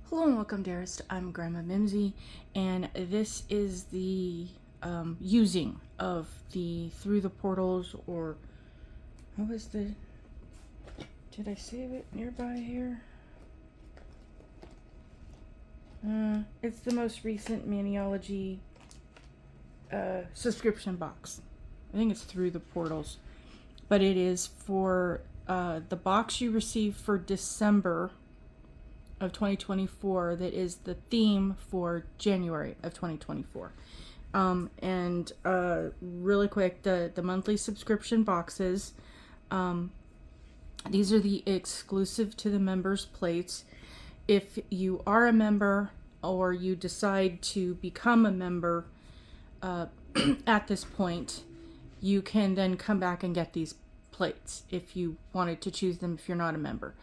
Hello and welcome, dearest. I'm Grandma Mimsy, and this is the using of the through the portals, or what was the? Did I save it nearby here? It's the most recent Maniology subscription box. I think it's through the portals, but it is for the box you receive for December of 2024 that is the theme for January of 2024. Really quick, the monthly subscription boxes, these are the exclusive to the members plates. If you are a member or you decide to become a member at this point, you can then come back and get these plates if you wanted to choose them if you're not a member.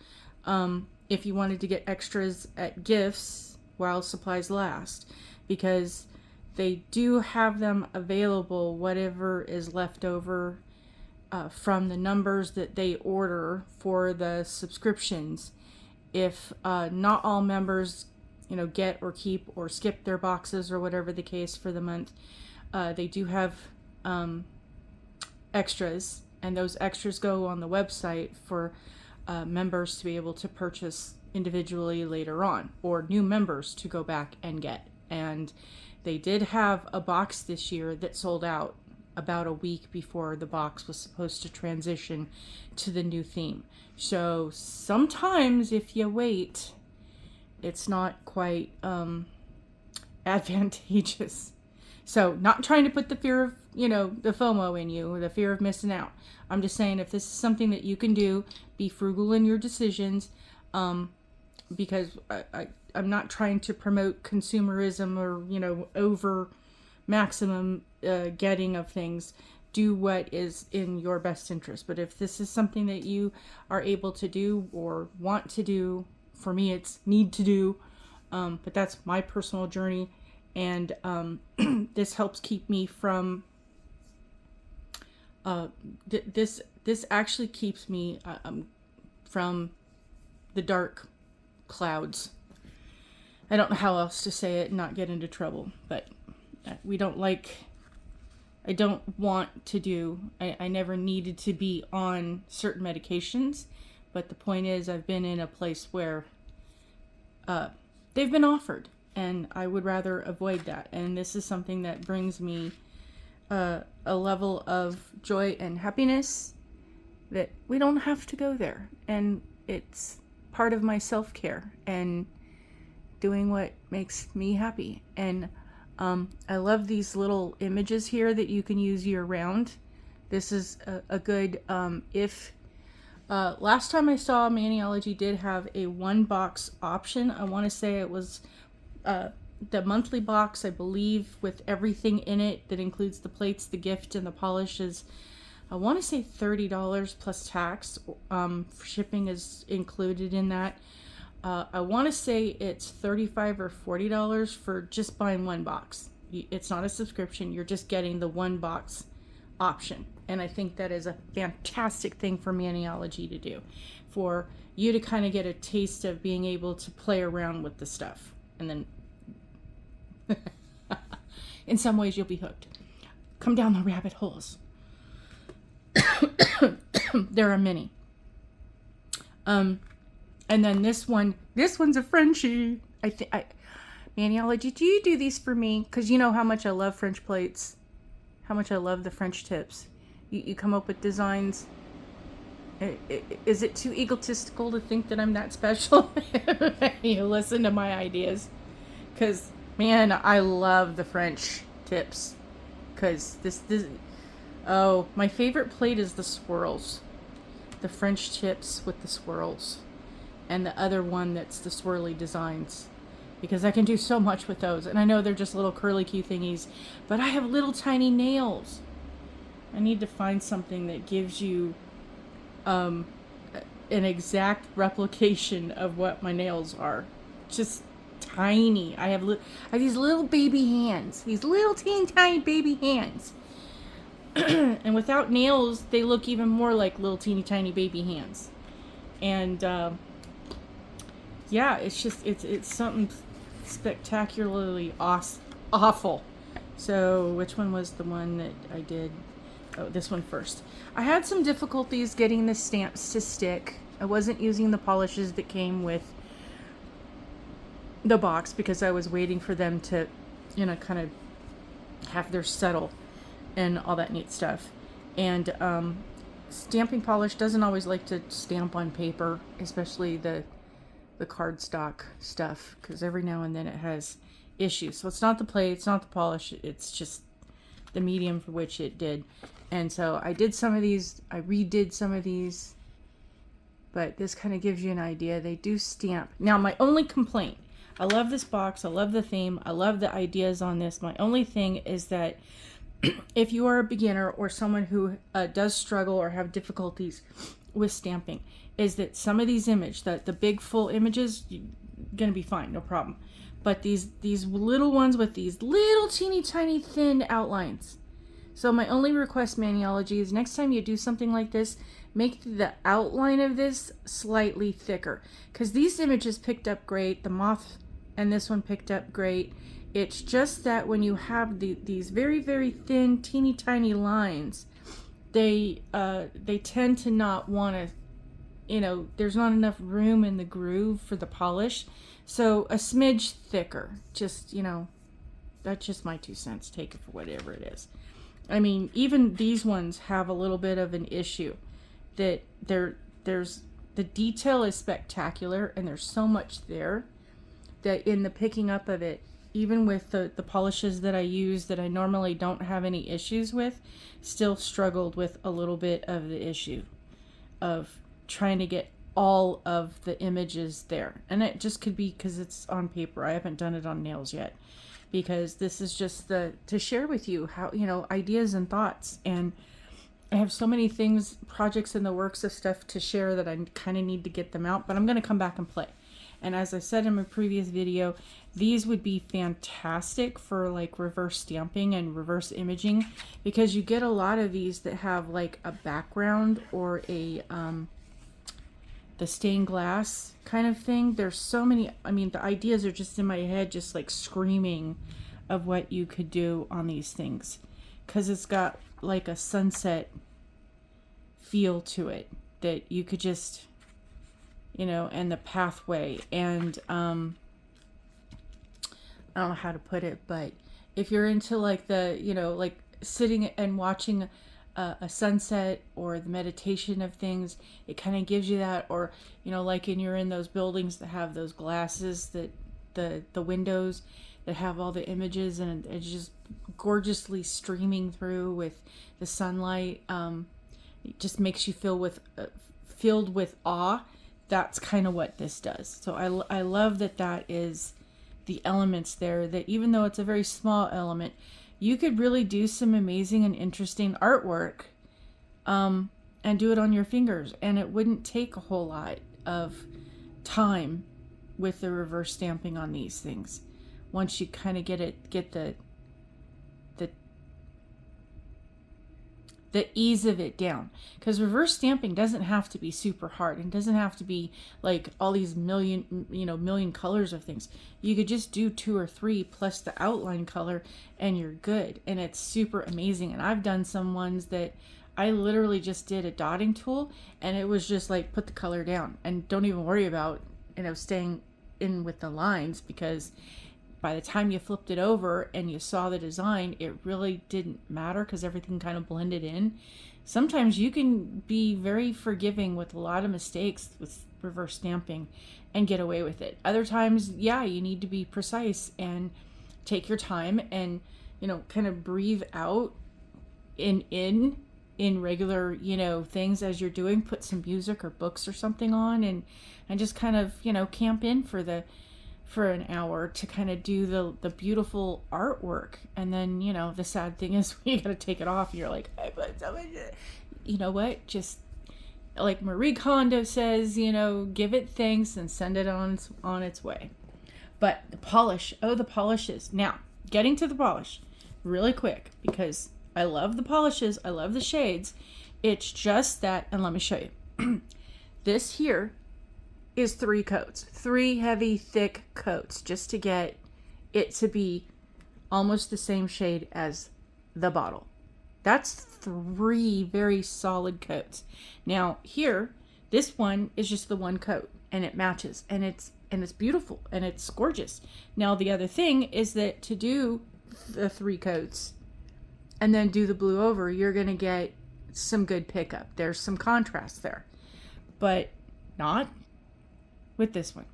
If you wanted to get extras at gifts while supplies last, because they do have them available, whatever is left over from the numbers that they order for the subscriptions. If not all members, get or keep or skip their boxes or whatever the case for the month, they do have extras, and those extras go on the website for members to be able to purchase individually later on, or new members to go back and get. And they did have a box this year that sold out about a week before the box was supposed to transition to the new theme. So sometimes if you wait, it's not quite advantageous. So not trying to put the fear of, the FOMO in you, or the fear of missing out. I'm just saying, if this is something that you can do, be frugal in your decisions, because I'm not trying to promote consumerism or, over maximum getting of things. Do what is in your best interest. But if this is something that you are able to do or want to do, for me it's need to do, but that's my personal journey. And this helps keep me from this actually keeps me from the dark clouds. I don't know how else to say it and not get into trouble, but I don't want to do, I never needed to be on certain medications, but the point is, I've been in a place where they've been offered, and I would rather avoid that. And this is something that brings me a level of joy and happiness that we don't have to go there. And it's part of my self-care and doing what makes me happy. And I love these little images here that you can use year round. This is a good, last time I saw, Maniology did have a one box option. I want to say it was the monthly box, I believe, with everything in it that includes the plates, the gift, and the polishes. I want to say $30 plus tax. Shipping is included in that. I want to say it's $35 or $40 for just buying one box. It's not a subscription. You're just getting the one box option. And I think that is a fantastic thing for Maniology to do, for you to kind of get a taste of being able to play around with the stuff. And then in some ways you'll be hooked. Come down the rabbit holes. There are many. And then this one's a Frenchie. Maniology, do you do these for me? Because you know how much I love French plates, how much I love the French tips. You come up with designs. Is it too egotistical to think that I'm that special? You listen to my ideas. Because, man, I love the French tips. Because my favorite plate is the swirls. The French tips with the swirls. And the other one that's the swirly designs. Because I can do so much with those. And I know they're just little curly Q thingies. But I have little tiny nails. I need to find something that gives you an exact replication of what my nails are. Just tiny. I have these little baby hands. These little teeny tiny baby hands. And without nails, they look even more like little teeny tiny baby hands. And yeah, it's just it's something spectacularly awful. So which one was the one that I did? Oh, this one first. I had some difficulties getting the stamps to stick. I wasn't using the polishes that came with the box because I was waiting for them to, kind of have their settle and all that neat stuff. And stamping polish doesn't always like to stamp on paper, especially the cardstock stuff, because every now and then it has issues. So it's not the plate, it's not the polish, it's just the medium for which it did. And so I did some of these, I redid some of these, but this kind of gives you an idea. They do stamp. Now, my only complaint, I love this box, I love the theme, I love the ideas on this. My only thing is that if you are a beginner or someone who does struggle or have difficulties with stamping, is that some of these the big full images, you're gonna be fine, no problem. But these little ones with these little teeny tiny thin outlines. So my only request, Maniology, is next time you do something like this, make the outline of this slightly thicker, because these images picked up great. The moth and this one picked up great. It's just that when you have these very, very thin, teeny tiny lines, they tend to not want to, there's not enough room in the groove for the polish. So a smidge thicker, just, that's just my 2 cents. Take it for whatever it is. I mean, even these ones have a little bit of an issue that there's the detail is spectacular and there's so much there that in the picking up of it, even with the polishes that I use that I normally don't have any issues with, still struggled with a little bit of the issue of trying to get all of the images there. And it just could be because it's on paper. I haven't done it on nails yet, because this is just to share with you how, ideas and thoughts. And I have so many things, projects in the works of stuff to share that I kind of need to get them out, but I'm going to come back and play. And as I said in my previous video, these would be fantastic for like reverse stamping and reverse imaging, because you get a lot of these that have like a background or a the stained glass kind of thing. There's so many, I mean, the ideas are just in my head, just like screaming of what you could do on these things, because it's got like a sunset feel to it that you could just, and the pathway. And I don't know how to put it, but if you're into like the, like sitting and watching a sunset or the meditation of things, it kind of gives you that. Or, like you're in those buildings that have those glasses, that the windows that have all the images, and it's just gorgeously streaming through with the sunlight. It just makes you filled with awe. That's kind of what this does. So I love that is the elements there, that even though it's a very small element, you could really do some amazing and interesting artwork and do it on your fingers, and it wouldn't take a whole lot of time with the reverse stamping on these things. Once you kind of get the ease of it down, because reverse stamping doesn't have to be super hard, and doesn't have to be like all these million colors of things. You could just do 2 or 3 plus the outline color and you're good, and it's super amazing. And I've done some ones that I literally just did a dotting tool, and it was just like put the color down and don't even worry about staying in with the lines, because by the time you flipped it over and you saw the design, it really didn't matter, because everything kind of blended in. Sometimes you can be very forgiving with a lot of mistakes with reverse stamping and get away with it. Other times, yeah, you need to be precise and take your time and, kind of breathe out in regular, things as you're doing. Put some music or books or something on, and just kind of, camp in for an hour to kind of do the beautiful artwork. And then, the sad thing is you got to take it off and you're like, I put so much. You know what? Just like Marie Kondo says, give it thanks and send it on its way. But the polish, the polishes. Now, getting to the polish really quick, because I love the polishes. I love the shades. It's just that, and let me show you. This here is 3 coats. 3 heavy, thick coats just to get it to be almost the same shade as the bottle. That's 3 very solid coats. Now here, this one is just the 1 coat and it matches and it's beautiful and it's gorgeous. Now the other thing is that to do the 3 coats and then do the blue over, you're going to get some good pickup. There's some contrast there, but not with this one.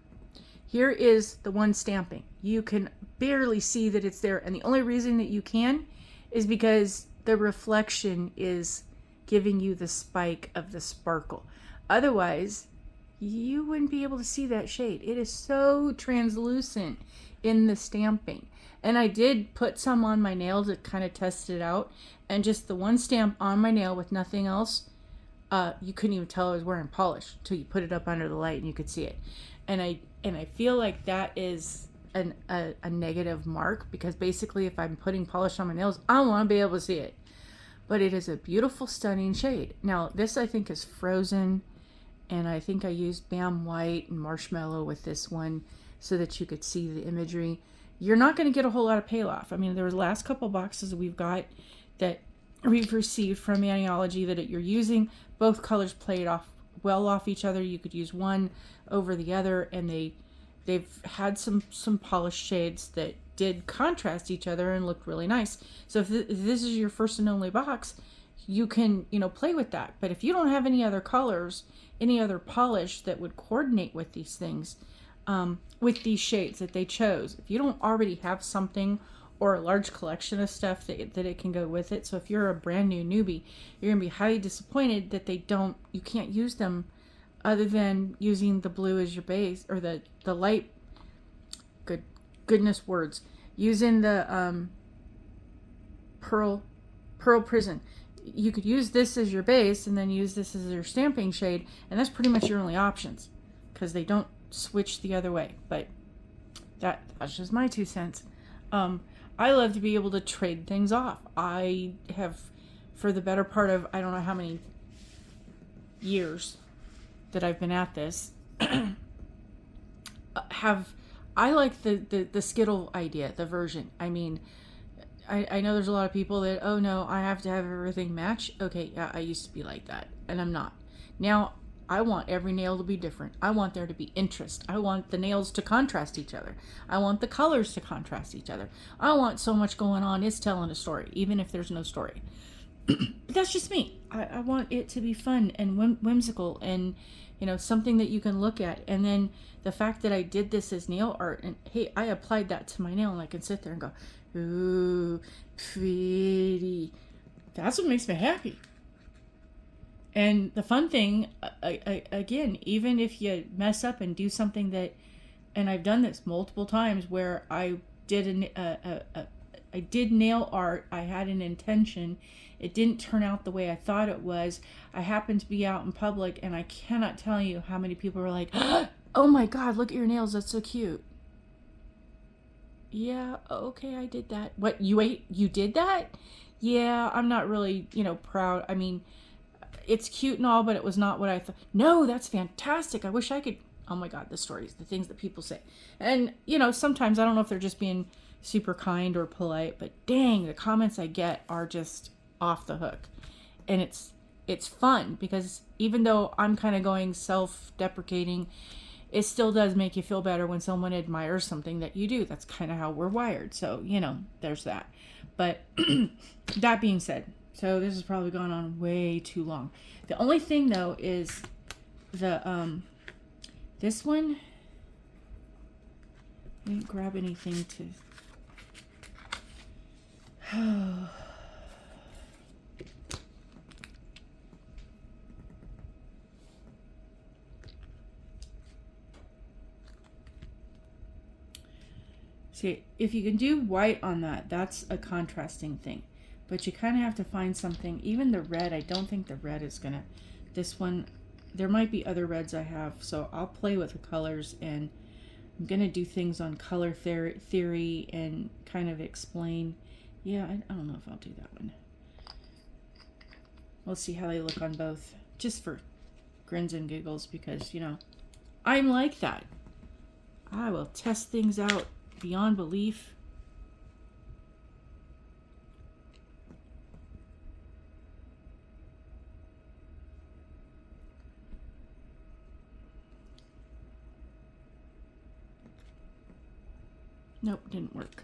Here is the one stamping. You can barely see that it's there, and the only reason that you can is because the reflection is giving you the spike of the sparkle. Otherwise, you wouldn't be able to see that shade. It is so translucent in the stamping. And I did put some on my nail to kind of test it out, and just the one stamp on my nail with nothing else, you couldn't even tell I was wearing polish until you put it up under the light and you could see it. And I feel like that is a negative mark, because basically if I'm putting polish on my nails, I want to be able to see it. But it is a beautiful, stunning shade. Now this I think is frozen, and I think I used Bam White and Marshmallow with this one so that you could see the imagery. You're not going to get a whole lot of payoff. I mean, there was the last couple boxes that we've got that we've received from Maniology that you're using. Both colors played well off each other. You could use one over the other, and they've had some polished shades that did contrast each other and looked really nice. So if this is your first and only box, you can, play with that. But if you don't have any other colors, any other polish that would coordinate with these things, with these shades that they chose, if you don't already have something or a large collection of stuff that it can go with it. So if you're a brand new newbie, you're gonna be highly disappointed that you can't use them other than using the blue as your base, or the light, goodness words, using the pearl prison. You could use this as your base and then use this as your stamping shade, and that's pretty much your only options, because they don't switch the other way. But that's just my 2 cents. I love to be able to trade things off. I have, for the better part of, I don't know how many years that I've been at this, I like the Skittle idea, the version. I mean, I know there's a lot of people that, oh no, I have to have everything match. Okay, yeah, I used to be like that, and I'm not. Now, I want every nail to be different. I want there to be interest. I want the nails to contrast each other. I want the colors to contrast each other. I want so much going on. It's telling a story, even if there's no story. But that's just me. I want it to be fun and whimsical, and something that you can look at. And then the fact that I did this as nail art, and hey, I applied that to my nail, and I can sit there and go, ooh, pretty. That's what makes me happy. And the fun thing, again, even if you mess up and do something that, and I've done this multiple times where I did I did nail art, I had an intention, it didn't turn out the way I thought it was. I happened to be out in public, and I cannot tell you how many people were like, oh my God, look at your nails, that's so cute. Yeah, okay, I did that. What, you did that? Yeah, I'm not really, proud. I mean, it's cute and all, but it was not what I thought. No, that's fantastic. I wish I could. Oh my God, the stories, the things that people say. And, sometimes I don't know if they're just being super kind or polite, but dang, the comments I get are just off the hook. And it's fun, because even though I'm kind of going self-deprecating, it still does make you feel better when someone admires something that you do. That's kind of how we're wired. So, there's that. But that being said, so this has probably gone on way too long. The only thing though is the this one, I didn't grab anything to see, if you can do white on that, that's a contrasting thing. But you kind of have to find something. Even the red, I don't think the red is gonna, this one, there might be other reds I have, so I'll play with the colors, and I'm gonna do things on color theory and kind of explain. Yeah, I don't know if I'll do that one. We'll see how they look on both, just for grins and giggles, because I'm like that. I will test things out beyond belief. Nope, didn't work.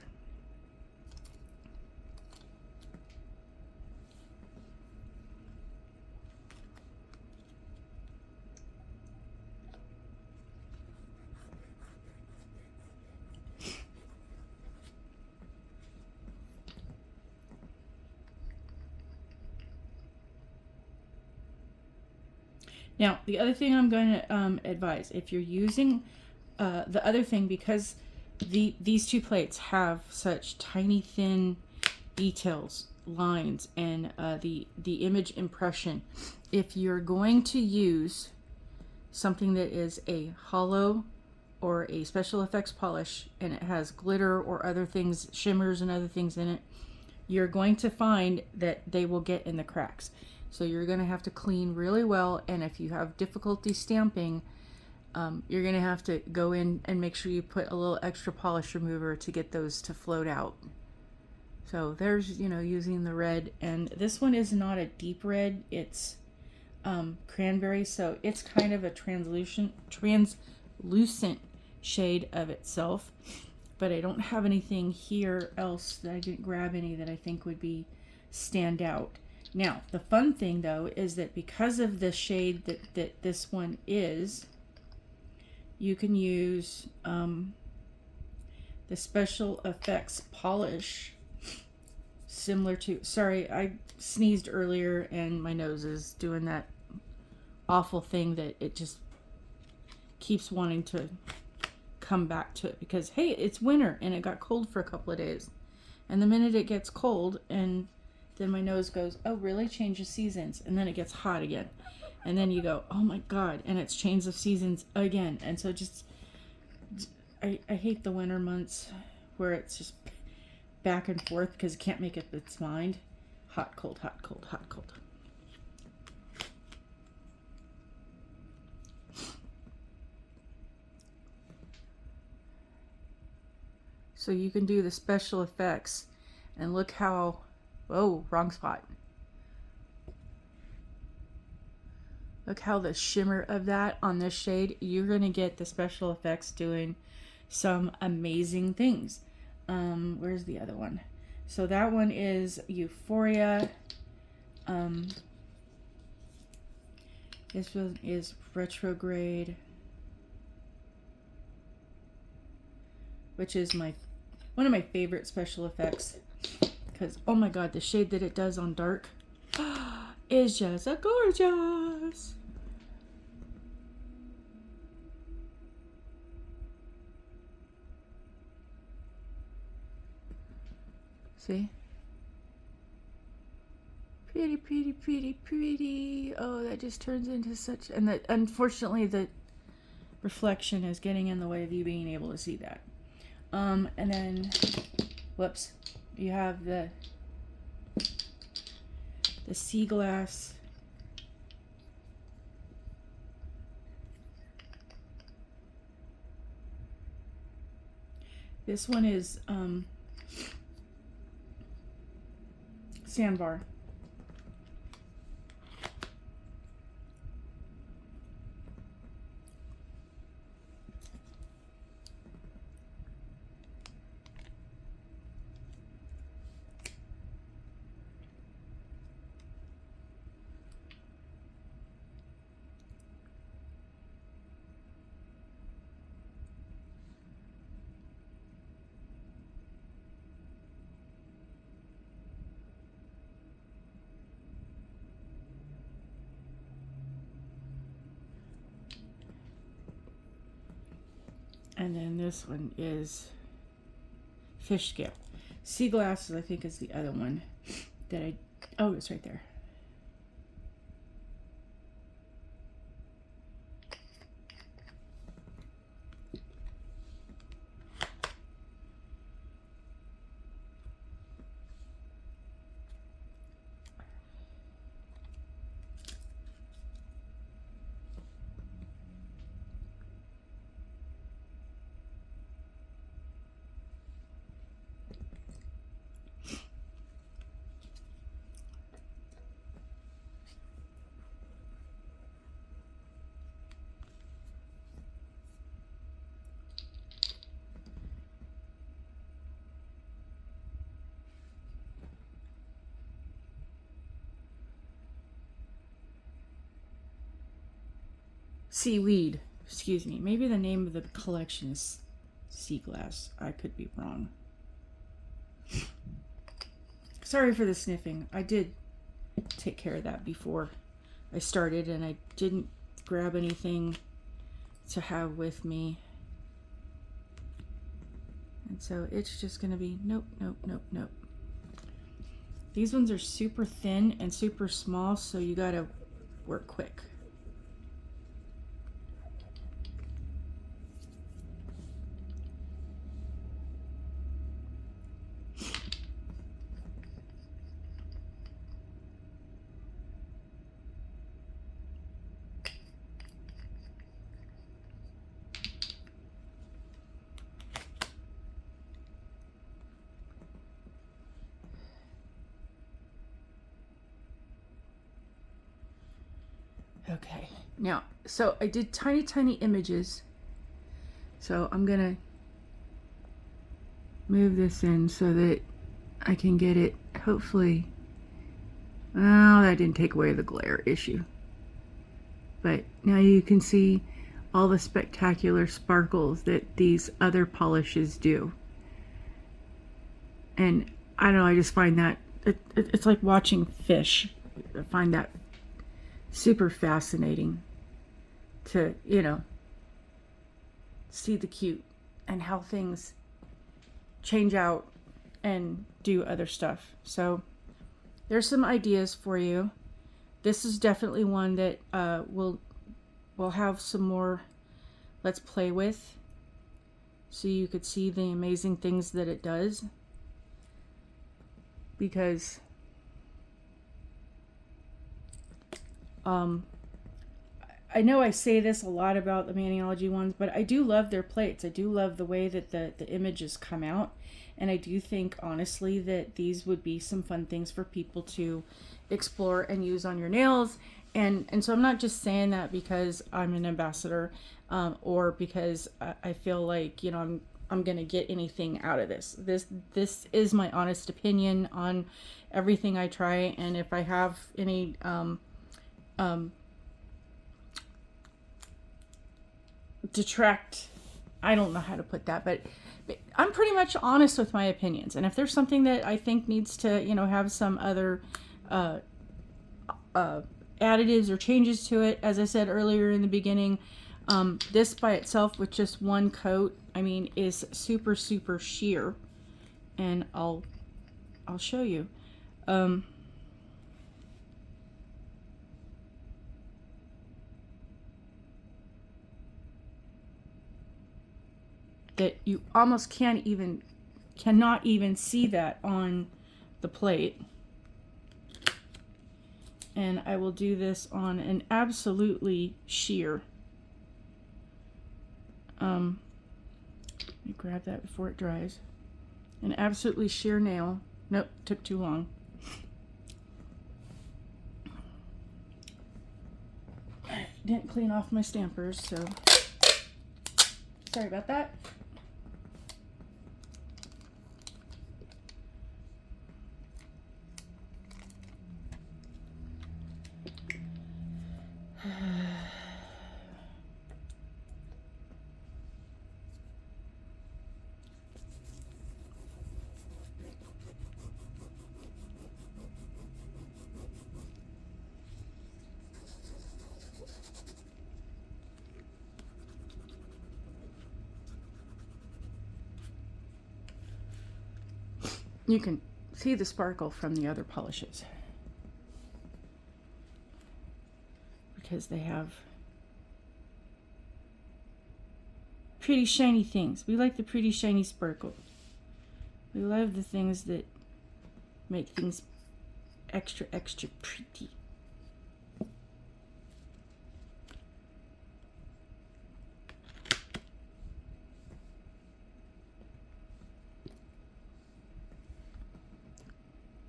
Now, the other thing I'm going to advise, if you're using the other thing, because these two plates have such tiny, thin details, lines, and the image impression, if you're going to use something that is a hollow or a special effects polish and it has glitter or other things, shimmers and other things in it, you're going to find that they will get in the cracks. So you're going to have to clean really well, and if you have difficulty stamping, you're going to have to go in and make sure you put a little extra polish remover to get those to float out. So there's, using the red, and this one is not a deep red, it's cranberry, so it's kind of a translucent shade of itself. But I don't have anything here else that I didn't grab any that I think would be stand out. Now, the fun thing though is that because of the shade that this one is, you can use the special effects polish similar to, sorry, I sneezed earlier and my nose is doing that awful thing that it just keeps wanting to come back to it because, hey, it's winter and it got cold for a couple of days. And the minute it gets cold and then my nose goes, oh, really? Change of seasons. And then it gets hot again. And then you go, oh my God. And it's change of seasons again. And so just, I hate the winter months where it's just back and forth because it can't make up its mind. Hot, cold, hot, cold, hot, cold. So you can do the special effects and look how, whoa, wrong spot. Look how the shimmer of that on this shade, you're going to get the special effects doing some amazing things. Where's the other one? So that one is Euphoria. This one is Retrograde, which is one of my favorite special effects because, oh my God, the shade that it does on dark is just a gorgeous. See? Pretty, pretty, pretty, pretty. Oh, that just turns into such, and that, unfortunately, the reflection is getting in the way of you being able to see that. And then, whoops, you have the sea glass. This one is sandbar. And then this one is fish scale. Sea glasses, I think, is the other one that oh, it's right there. seaweed. Excuse me. Maybe the name of the collection is sea glass. I could be wrong. Sorry for the sniffing. I did take care of that before I started, and I didn't grab anything to have with me. And so it's just going to be nope, nope, nope, nope. These ones are super thin and super small, so you got to work quick. Okay, now, so I did tiny images. So I'm gonna move this in so that I can get it, hopefully. Oh, that didn't take away the glare issue. But now you can see all the spectacular sparkles that these other polishes do. And I don't know, I just find that, it's like watching fish. I find that super fascinating to, you know, see the cute and how things change out and do other stuff. So there's some ideas for you. This is definitely one that we'll have some more let's play with, so you could see the amazing things that it does. Because I know I say this a lot about the Maniology ones, but I do love their plates. I do love the way that the images come out. And I do think, honestly, that these would be some fun things for people to explore and use on your nails. And so I'm not just saying that because I'm an ambassador, or because I feel like, you know, I'm going to get anything out of this. This is my honest opinion on everything I try. And if I have any detract, I don't know how to put that, but I'm pretty much honest with my opinions. And if there's something that I think needs to, you know, have some other additives or changes to it, as I said earlier in the beginning, this by itself with just one coat, I mean, is super sheer. And I'll show you. That you almost cannot even see that on the plate. And I will do this on an absolutely sheer. Let me grab that before it dries. An absolutely sheer nail. Nope, took too long. Didn't clean off my stampers, so sorry about that. You can see the sparkle from the other polishes because they have pretty shiny things. We like the pretty shiny sparkle. We love the things that make things extra pretty.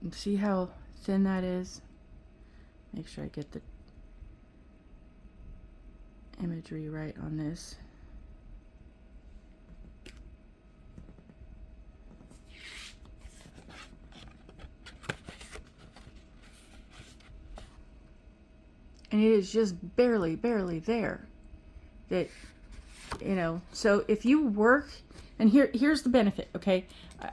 And see how thin that is? Make sure I get the imagery right on this. And it is just barely there. that, you know, so if you work, and here's the benefit, okay?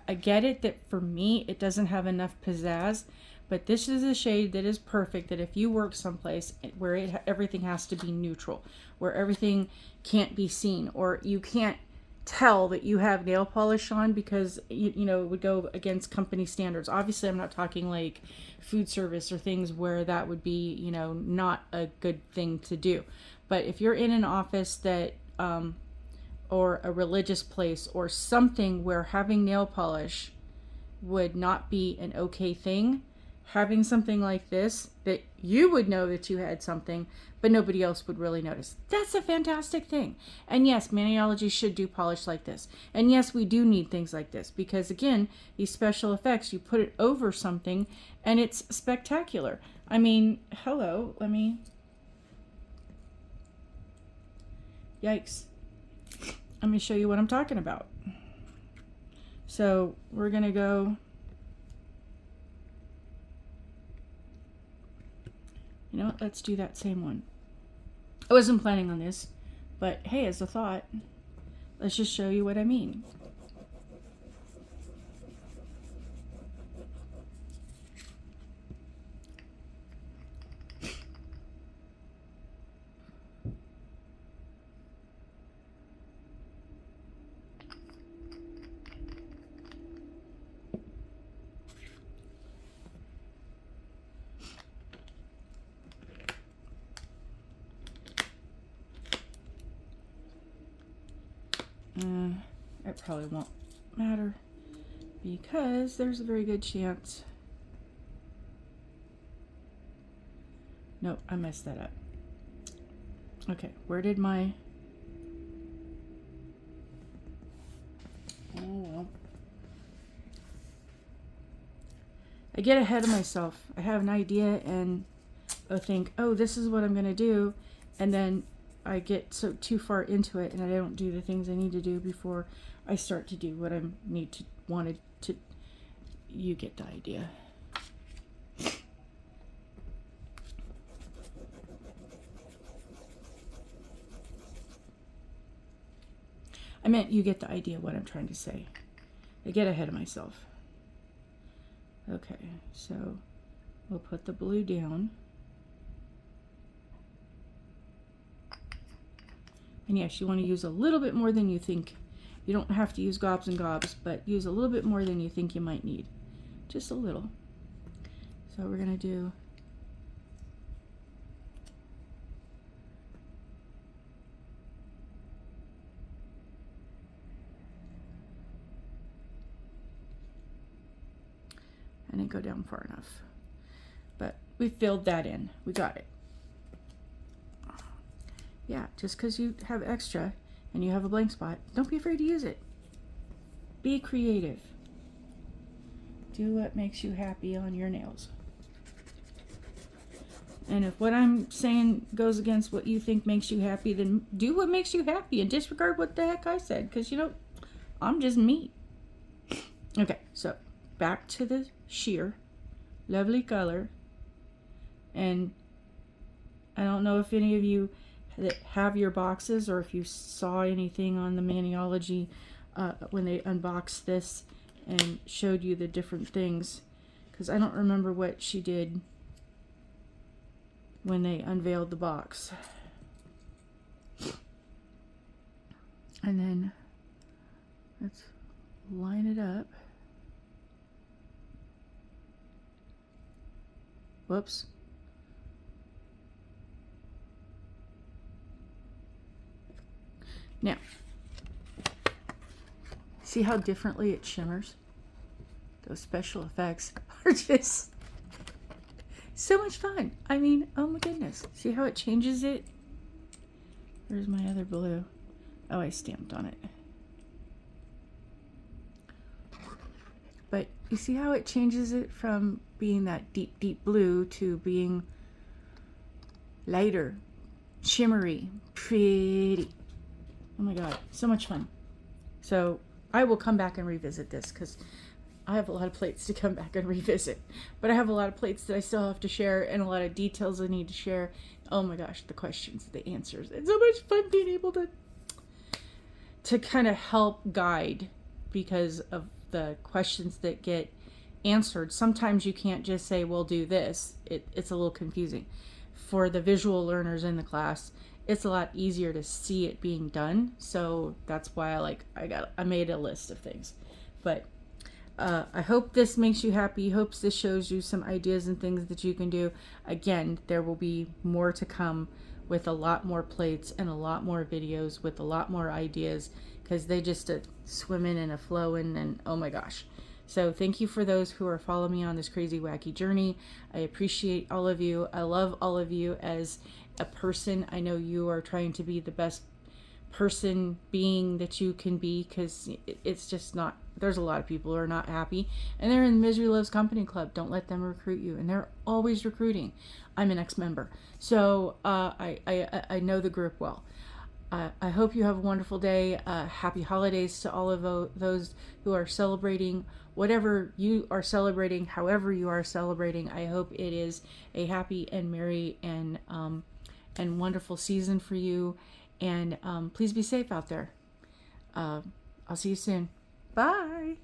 I get it that for me, it doesn't have enough pizzazz, but this is a shade that is perfect, that if you work someplace where everything has to be neutral, where everything can't be seen, or you can't tell that you have nail polish on because, you know, it would go against company standards. Obviously, I'm not talking like food service or things where that would be, you know, not a good thing to do. But if you're in an office that, or a religious place or something where having nail polish would not be an okay thing, having something like this that you would know that you had something, but nobody else would really notice. That's a fantastic thing. And yes, Maniology should do polish like this. And yes, we do need things like this because, again, these special effects, you put it over something and it's spectacular. I mean, hello, let me... Yikes. Let me show you what I'm talking about. So we're going to go... You know what? Let's do that same one. I wasn't planning on this, but hey, as a thought, let's just show you what I mean. It probably won't matter because there's a very good chance. Nope, I messed that up. Okay, where did my... Oh, well. I get ahead of myself. I have an idea and I think, oh, this is what I'm going to do. And then I get so too far into it and I don't do the things I need to do before I start to do what I wanted to. You get the idea. I meant you get the idea what I'm trying to say. I get ahead of myself. Okay, so we'll put the blue down. And yes, you want to use a little bit more than you think. You don't have to use gobs and gobs, but use a little bit more than you think you might need. Just a little. So we're going to do... I didn't go down far enough. But we filled that in. We got it. Yeah, just because you have extra and you have a blank spot, don't be afraid to use it. Be creative. Do what makes you happy on your nails. And if what I'm saying goes against what you think makes you happy, then do what makes you happy and disregard what the heck I said. Because, you know, I'm just me. Okay, so back to the sheer. Lovely color. And I don't know if any of you that have your boxes or if you saw anything on the Maniology when they unboxed this and showed you the different things, because I don't remember what she did when they unveiled the box. And then let's line it up. Whoops. Now, see how differently it shimmers? Those special effects are just so much fun. I mean, oh my goodness. See how it changes it? Where's my other blue? Oh, I stamped on it. But you see how it changes it from being that deep, deep blue to being lighter, shimmery, pretty. Oh my god, so much fun. So I will come back and revisit this because I have a lot of plates to come back and revisit. But I have a lot of plates that I still have to share and a lot of details I need to share Oh my gosh, the questions, the answers. It's so much fun being able to kind of help guide because of the questions that get answered. Sometimes you can't just say, well, do this. It's a little confusing. For the visual learners in the class, it's a lot easier to see it being done. So that's why I made a list of things. But I hope this makes you happy. Hopes this shows you some ideas and things that you can do. Again, there will be more to come with a lot more plates and a lot more videos with a lot more ideas because they just swimming and flowing and oh my gosh. So thank you for those who are following me on this crazy wacky journey. I appreciate all of you. I love all of you as a person. I know you are trying to be the best person being that you can be because it's just not, there's a lot of people who are not happy and they're in Misery Loves Company Club. Don't let them recruit you, and they're always recruiting. I'm an ex-member, so I know the group well. I hope you have a wonderful day. Happy holidays to all of those who are celebrating whatever you are celebrating, however you are celebrating. I hope it is a happy and merry and wonderful season for you. And please be safe out there. I'll see you soon. Bye.